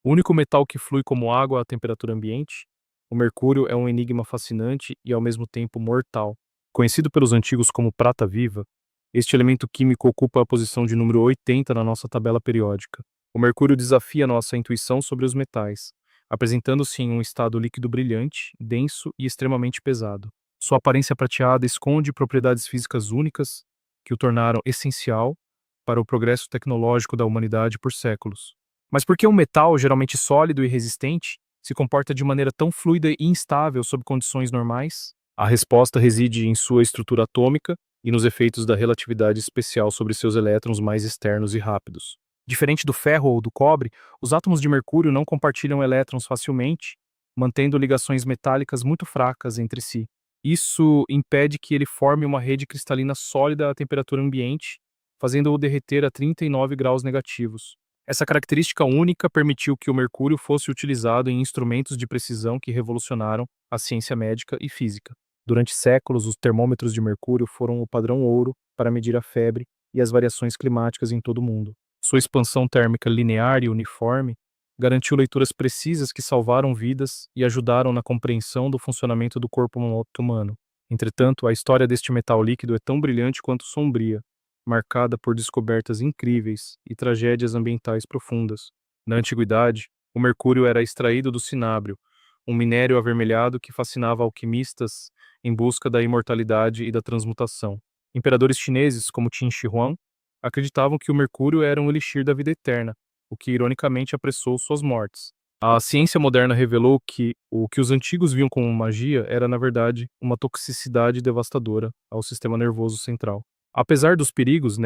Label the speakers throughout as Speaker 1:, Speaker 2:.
Speaker 1: O único metal que flui como água à temperatura ambiente, o mercúrio é um enigma fascinante e ao mesmo tempo mortal. Conhecido pelos antigos como prata viva, este elemento químico ocupa a posição de número 80 na nossa tabela periódica. O mercúrio desafia nossa intuição sobre os metais, apresentando-se em um estado líquido brilhante, denso e extremamente pesado. Sua aparência prateada esconde propriedades físicas únicas que o tornaram essencial para o progresso tecnológico da humanidade por séculos. Mas por que um metal, geralmente sólido e resistente, se comporta de maneira tão fluida e instável sob condições normais? A resposta reside em sua estrutura atômica e nos efeitos da relatividade especial sobre seus elétrons mais externos e rápidos. Diferente do ferro ou do cobre, os átomos de mercúrio não compartilham elétrons facilmente, mantendo ligações metálicas muito fracas entre si. Isso impede que ele forme uma rede cristalina sólida à temperatura ambiente, fazendo-o derreter a 39 graus negativos. Essa característica única permitiu que o mercúrio fosse utilizado em instrumentos de precisão que revolucionaram a ciência médica e física. Durante séculos, os termômetros de mercúrio foram o padrão ouro para medir a febre e as variações climáticas em todo o mundo. Sua expansão térmica linear e uniforme garantiu leituras precisas que salvaram vidas e ajudaram na compreensão do funcionamento do corpo humano. Entretanto, a história deste metal líquido é tão brilhante quanto sombria, marcada por descobertas incríveis e tragédias ambientais profundas. Na antiguidade, o mercúrio era extraído do cinábrio, um minério avermelhado que fascinava alquimistas em busca da imortalidade e da transmutação. Imperadores chineses, como Qin Shi Huang, acreditavam que o mercúrio era um elixir da vida eterna, o que ironicamente apressou suas mortes. A ciência moderna revelou que o que os antigos viam como magia era, na verdade, uma toxicidade devastadora ao sistema nervoso central. Apesar dos perigos,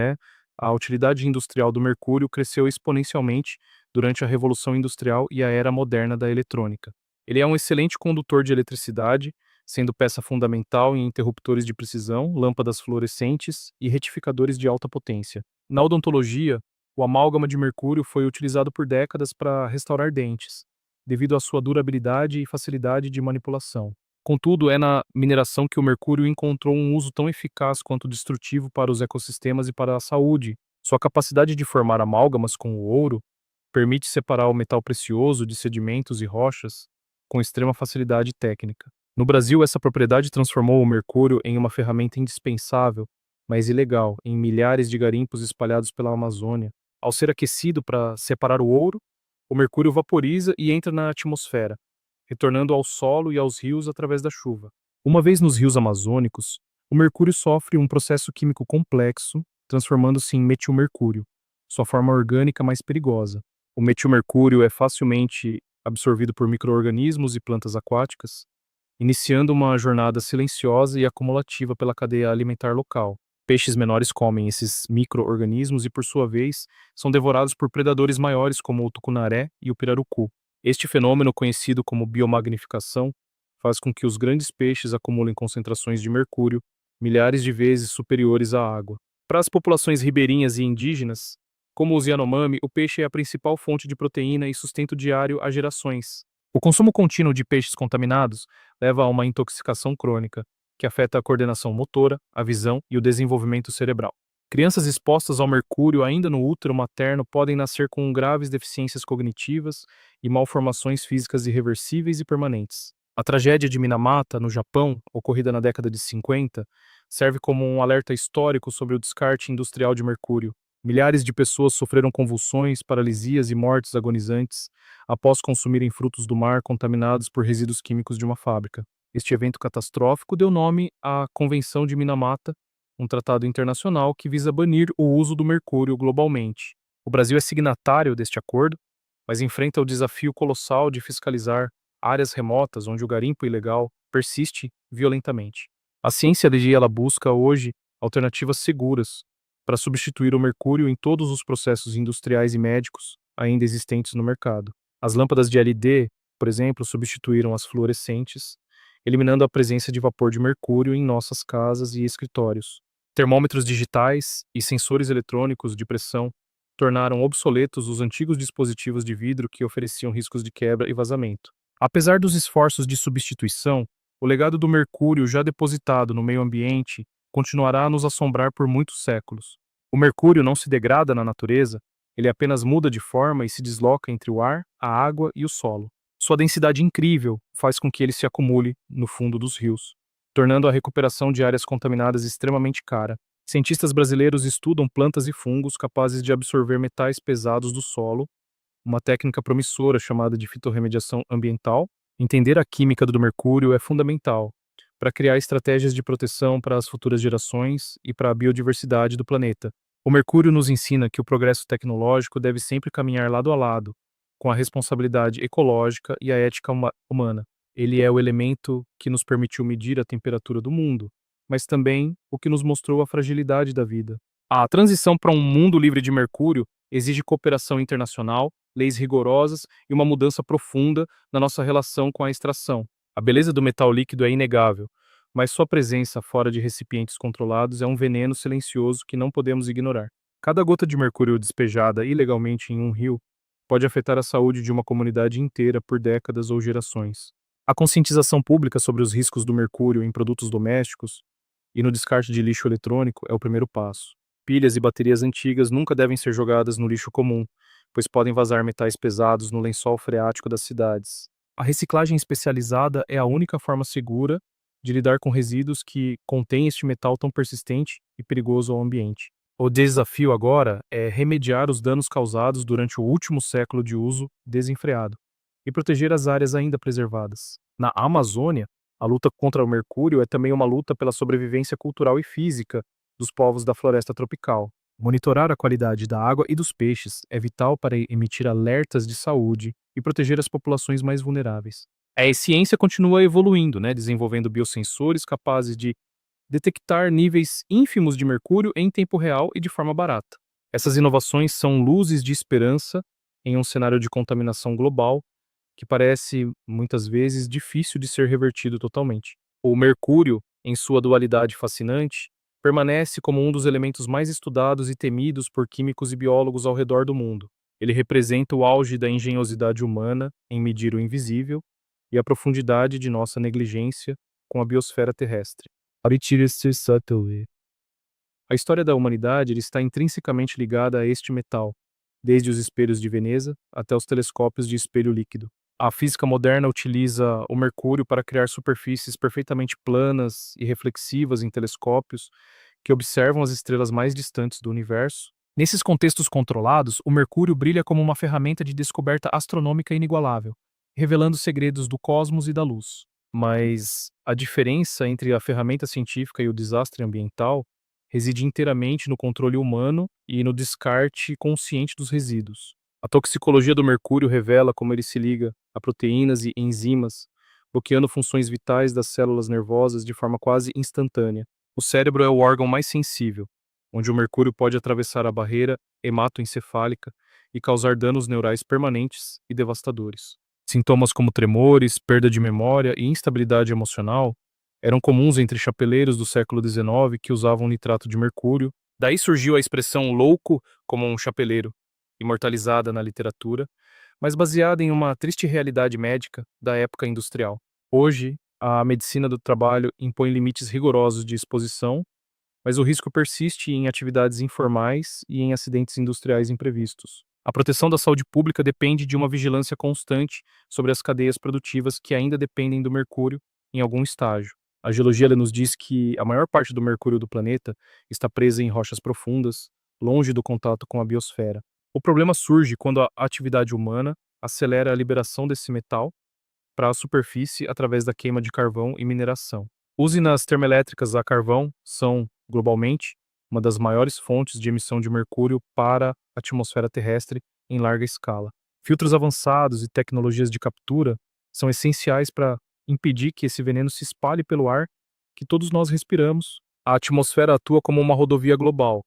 Speaker 1: a utilidade industrial do mercúrio cresceu exponencialmente durante a Revolução Industrial e a era moderna da eletrônica. Ele é um excelente condutor de eletricidade, sendo peça fundamental em interruptores de precisão, lâmpadas fluorescentes e retificadores de alta potência. Na odontologia, o amálgama de mercúrio foi utilizado por décadas para restaurar dentes, devido à sua durabilidade e facilidade de manipulação. Contudo, é na mineração que o mercúrio encontrou um uso tão eficaz quanto destrutivo para os ecossistemas e para a saúde. Sua capacidade de formar amálgamas com o ouro permite separar o metal precioso de sedimentos e rochas com extrema facilidade técnica. No Brasil, essa propriedade transformou o mercúrio em uma ferramenta indispensável, mas ilegal, em milhares de garimpos espalhados pela Amazônia. Ao ser aquecido para separar o ouro, o mercúrio vaporiza e entra na atmosfera, retornando ao solo e aos rios através da chuva. Uma vez nos rios amazônicos, o mercúrio sofre um processo químico complexo, transformando-se em metilmercúrio, sua forma orgânica mais perigosa. O metilmercúrio é facilmente absorvido por micro-organismos e plantas aquáticas, iniciando uma jornada silenciosa e acumulativa pela cadeia alimentar local. Peixes menores comem esses micro-organismos e, por sua vez, são devorados por predadores maiores como o tucunaré e o pirarucu. Este fenômeno, conhecido como biomagnificação, faz com que os grandes peixes acumulem concentrações de mercúrio milhares de vezes superiores à água. Para as populações ribeirinhas e indígenas, como os Yanomami, o peixe é a principal fonte de proteína e sustento diário há gerações. O consumo contínuo de peixes contaminados leva a uma intoxicação crônica, que afeta a coordenação motora, a visão e o desenvolvimento cerebral. Crianças expostas ao mercúrio ainda no útero materno podem nascer com graves deficiências cognitivas e malformações físicas irreversíveis e permanentes. A tragédia de Minamata, no Japão, ocorrida na década de 50, serve como um alerta histórico sobre o descarte industrial de mercúrio. Milhares de pessoas sofreram convulsões, paralisias e mortes agonizantes após consumirem frutos do mar contaminados por resíduos químicos de uma fábrica. Este evento catastrófico deu nome à Convenção de Minamata, um tratado internacional que visa banir o uso do mercúrio globalmente. O Brasil é signatário deste acordo, mas enfrenta o desafio colossal de fiscalizar áreas remotas onde o garimpo ilegal persiste violentamente. A ciência ela busca hoje alternativas seguras para substituir o mercúrio em todos os processos industriais e médicos ainda existentes no mercado. As lâmpadas de LED, por exemplo, substituíram as fluorescentes, eliminando a presença de vapor de mercúrio em nossas casas e escritórios. Termômetros digitais e sensores eletrônicos de pressão tornaram obsoletos os antigos dispositivos de vidro que ofereciam riscos de quebra e vazamento. Apesar dos esforços de substituição, o legado do mercúrio já depositado no meio ambiente continuará a nos assombrar por muitos séculos. O mercúrio não se degrada na natureza, Ele apenas muda de forma e se desloca entre o ar, a água e o solo. Sua densidade incrível faz com que ele se acumule no fundo dos rios, tornando a recuperação de áreas contaminadas extremamente cara. Cientistas brasileiros estudam plantas e fungos capazes de absorver metais pesados do solo, uma técnica promissora chamada de fitorremediação ambiental. Entender a química do mercúrio é fundamental para criar estratégias de proteção para as futuras gerações e para a biodiversidade do planeta. O mercúrio nos ensina que o progresso tecnológico deve sempre caminhar lado a lado com a responsabilidade ecológica e a ética humana. Ele é o elemento que nos permitiu medir a temperatura do mundo, mas também o que nos mostrou a fragilidade da vida. A transição para um mundo livre de mercúrio exige cooperação internacional, leis rigorosas e uma mudança profunda na nossa relação com a extração. A beleza do metal líquido é inegável, mas sua presença fora de recipientes controlados é um veneno silencioso que não podemos ignorar. Cada gota de mercúrio despejada ilegalmente em um rio pode afetar a saúde de uma comunidade inteira por décadas ou gerações. A conscientização pública sobre os riscos do mercúrio em produtos domésticos e no descarte de lixo eletrônico é o primeiro passo. Pilhas e baterias antigas nunca devem ser jogadas no lixo comum, pois podem vazar metais pesados no lençol freático das cidades. A reciclagem especializada é a única forma segura de lidar com resíduos que contêm este metal tão persistente e perigoso ao ambiente. O desafio agora é remediar os danos causados durante o último século de uso desenfreado e proteger as áreas ainda preservadas. Na Amazônia, a luta contra o mercúrio é também uma luta pela sobrevivência cultural e física dos povos da floresta tropical. Monitorar a qualidade da água e dos peixes é vital para emitir alertas de saúde e proteger as populações mais vulneráveis. A ciência continua evoluindo, desenvolvendo biosensores capazes de detectar níveis ínfimos de mercúrio em tempo real e de forma barata. Essas inovações são luzes de esperança em um cenário de contaminação global que parece, muitas vezes, difícil de ser revertido totalmente. O mercúrio, em sua dualidade fascinante, permanece como um dos elementos mais estudados e temidos por químicos e biólogos ao redor do mundo. Ele representa o auge da engenhosidade humana em medir o invisível e a profundidade de nossa negligência com a biosfera terrestre. A história da humanidade está intrinsecamente ligada a este metal, desde os espelhos de Veneza até os telescópios de espelho líquido. A física moderna utiliza o mercúrio para criar superfícies perfeitamente planas e reflexivas em telescópios que observam as estrelas mais distantes do universo. Nesses contextos controlados, o mercúrio brilha como uma ferramenta de descoberta astronômica inigualável, revelando segredos do cosmos e da luz. Mas a diferença entre a ferramenta científica e o desastre ambiental reside inteiramente no controle humano e no descarte consciente dos resíduos. A toxicologia do mercúrio revela como ele se liga a proteínas e enzimas, bloqueando funções vitais das células nervosas de forma quase instantânea. O cérebro é o órgão mais sensível, onde o mercúrio pode atravessar a barreira hematoencefálica e causar danos neurais permanentes e devastadores. Sintomas como tremores, perda de memória e instabilidade emocional eram comuns entre chapeleiros do século XIX que usavam nitrato de mercúrio. Daí surgiu a expressão louco como um chapeleiro, imortalizada na literatura, mas baseada em uma triste realidade médica da época industrial. Hoje, a medicina do trabalho impõe limites rigorosos de exposição, mas o risco persiste em atividades informais e em acidentes industriais imprevistos. A proteção da saúde pública depende de uma vigilância constante sobre as cadeias produtivas que ainda dependem do mercúrio em algum estágio. A geologia ela nos diz que a maior parte do mercúrio do planeta está presa em rochas profundas, longe do contato com a biosfera. O problema surge quando a atividade humana acelera a liberação desse metal para a superfície através da queima de carvão e mineração. Usinas termoelétricas a carvão são, globalmente, uma das maiores fontes de emissão de mercúrio para a atmosfera terrestre em larga escala. Filtros avançados e tecnologias de captura são essenciais para impedir que esse veneno se espalhe pelo ar que todos nós respiramos. A atmosfera atua como uma rodovia global,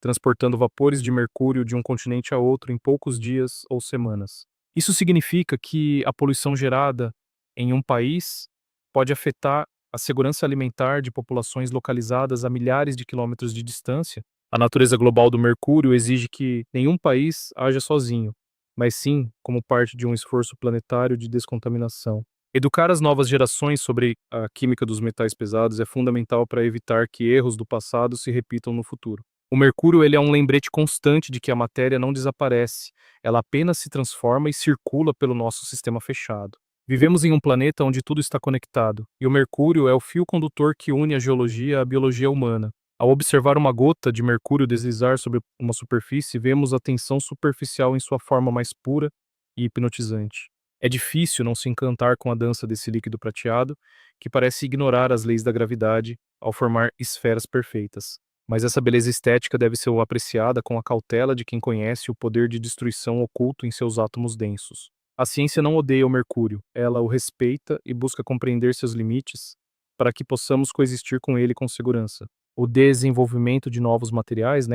Speaker 1: transportando vapores de mercúrio de um continente a outro em poucos dias ou semanas. Isso significa que a poluição gerada em um país pode afetar a segurança alimentar de populações localizadas a milhares de quilômetros de distância. A natureza global do mercúrio exige que nenhum país haja sozinho, mas sim como parte de um esforço planetário de descontaminação. Educar as novas gerações sobre a química dos metais pesados é fundamental para evitar que erros do passado se repitam no futuro. O mercúrio ele é um lembrete constante de que a matéria não desaparece, ela apenas se transforma e circula pelo nosso sistema fechado. Vivemos em um planeta onde tudo está conectado, e o mercúrio é o fio condutor que une a geologia à biologia humana. Ao observar uma gota de mercúrio deslizar sobre uma superfície, vemos a tensão superficial em sua forma mais pura e hipnotizante. É difícil não se encantar com a dança desse líquido prateado, que parece ignorar as leis da gravidade ao formar esferas perfeitas. Mas essa beleza estética deve ser apreciada com a cautela de quem conhece o poder de destruição oculto em seus átomos densos. A ciência não odeia o mercúrio, ela o respeita e busca compreender seus limites para que possamos coexistir com ele com segurança. O desenvolvimento de novos materiais,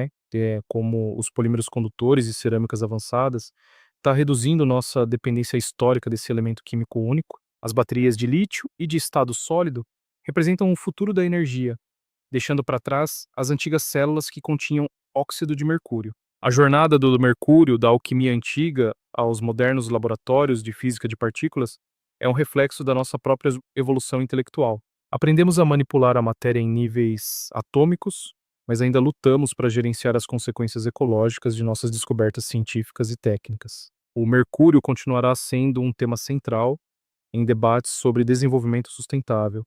Speaker 1: como os polímeros condutores e cerâmicas avançadas, está reduzindo nossa dependência histórica desse elemento químico único. As baterias de lítio e de estado sólido representam o futuro da energia, deixando para trás as antigas células que continham óxido de mercúrio. A jornada do mercúrio da alquimia antiga aos modernos laboratórios de física de partículas é um reflexo da nossa própria evolução intelectual. Aprendemos a manipular a matéria em níveis atômicos, mas ainda lutamos para gerenciar as consequências ecológicas de nossas descobertas científicas e técnicas. O mercúrio continuará sendo um tema central em debates sobre desenvolvimento sustentável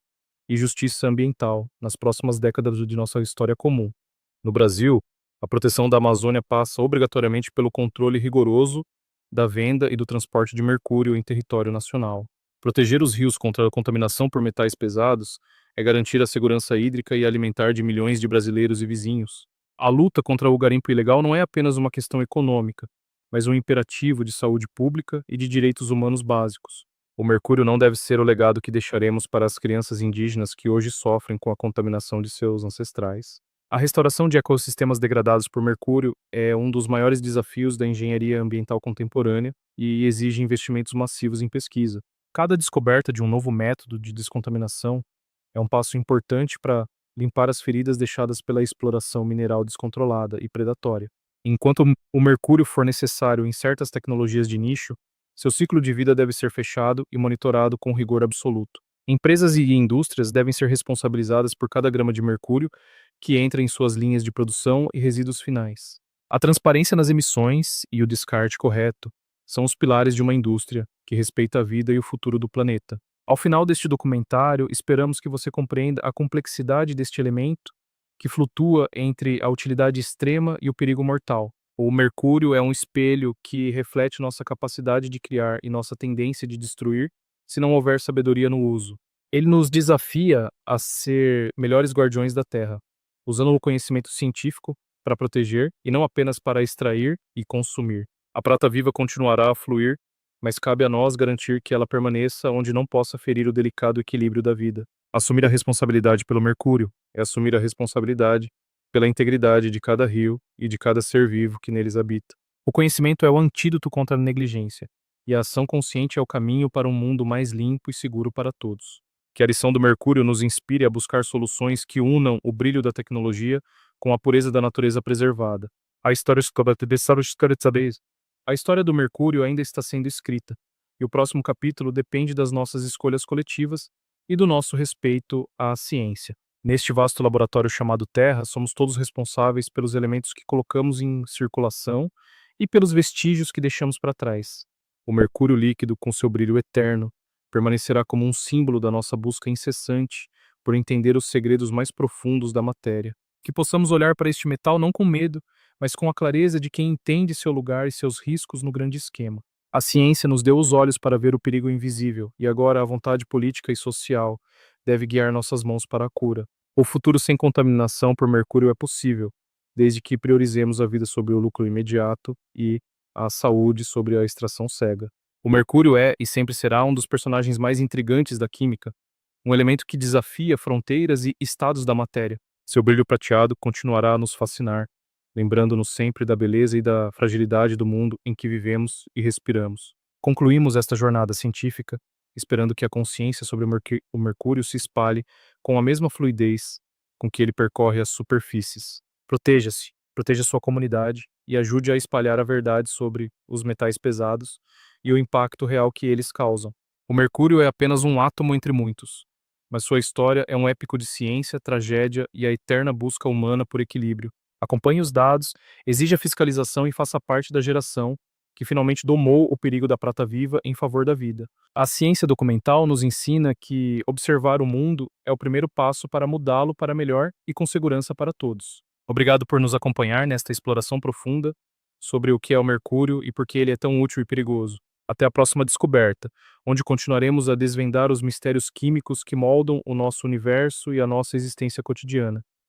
Speaker 1: e justiça ambiental nas próximas décadas de nossa história comum. No Brasil, a proteção da Amazônia passa obrigatoriamente pelo controle rigoroso da venda e do transporte de mercúrio em território nacional. Proteger os rios contra a contaminação por metais pesados é garantir a segurança hídrica e alimentar de milhões de brasileiros e vizinhos. A luta contra o garimpo ilegal não é apenas uma questão econômica, mas um imperativo de saúde pública e de direitos humanos básicos. O mercúrio não deve ser o legado que deixaremos para as crianças indígenas que hoje sofrem com a contaminação de seus ancestrais. A restauração de ecossistemas degradados por mercúrio é um dos maiores desafios da engenharia ambiental contemporânea e exige investimentos massivos em pesquisa. Cada descoberta de um novo método de descontaminação é um passo importante para limpar as feridas deixadas pela exploração mineral descontrolada e predatória. Enquanto o mercúrio for necessário em certas tecnologias de nicho, seu ciclo de vida deve ser fechado e monitorado com rigor absoluto. Empresas e indústrias devem ser responsabilizadas por cada grama de mercúrio que entra em suas linhas de produção e resíduos finais. A transparência nas emissões e o descarte correto são os pilares de uma indústria que respeita a vida e o futuro do planeta. Ao final deste documentário, esperamos que você compreenda a complexidade deste elemento que flutua entre a utilidade extrema e o perigo mortal. O mercúrio é um espelho que reflete nossa capacidade de criar e nossa tendência de destruir se não houver sabedoria no uso. Ele nos desafia a ser melhores guardiões da Terra, usando o conhecimento científico para proteger e não apenas para extrair e consumir. A prata viva continuará a fluir, mas cabe a nós garantir que ela permaneça onde não possa ferir o delicado equilíbrio da vida. Assumir a responsabilidade pelo mercúrio é assumir a responsabilidade pela integridade de cada rio e de cada ser vivo que neles habita. O conhecimento é o antídoto contra a negligência, e a ação consciente é o caminho para um mundo mais limpo e seguro para todos. Que a lição do mercúrio nos inspire a buscar soluções que unam o brilho da tecnologia com a pureza da natureza preservada. A história A história do mercúrio ainda está sendo escrita, e o próximo capítulo depende das nossas escolhas coletivas e do nosso respeito à ciência. Neste vasto laboratório chamado Terra, somos todos responsáveis pelos elementos que colocamos em circulação e pelos vestígios que deixamos para trás. O mercúrio líquido, com seu brilho eterno, permanecerá como um símbolo da nossa busca incessante por entender os segredos mais profundos da matéria. Que possamos olhar para este metal não com medo, mas com a clareza de quem entende seu lugar e seus riscos no grande esquema. A ciência nos deu os olhos para ver o perigo invisível, e agora a vontade política e social deve guiar nossas mãos para a cura. O futuro sem contaminação por mercúrio é possível, desde que priorizemos a vida sobre o lucro imediato e a saúde sobre a extração cega. O mercúrio é e sempre será um dos personagens mais intrigantes da química, um elemento que desafia fronteiras e estados da matéria. Seu brilho prateado continuará a nos fascinar, lembrando-nos sempre da beleza e da fragilidade do mundo em que vivemos e respiramos. Concluímos esta jornada científica, esperando que a consciência sobre o mercúrio se espalhe com a mesma fluidez com que ele percorre as superfícies. Proteja-se, proteja sua comunidade e ajude a espalhar a verdade sobre os metais pesados e o impacto real que eles causam. O mercúrio é apenas um átomo entre muitos, mas sua história é um épico de ciência, tragédia e a eterna busca humana por equilíbrio. Acompanhe os dados, exija fiscalização e faça parte da geração que finalmente domou o perigo da prata viva em favor da vida. A ciência documental nos ensina que observar o mundo é o primeiro passo para mudá-lo para melhor e com segurança para todos. Obrigado por nos acompanhar nesta exploração profunda sobre o que é o mercúrio e por que ele é tão útil e perigoso. Até a próxima descoberta, onde continuaremos a desvendar os mistérios químicos que moldam o nosso universo e a nossa existência cotidiana.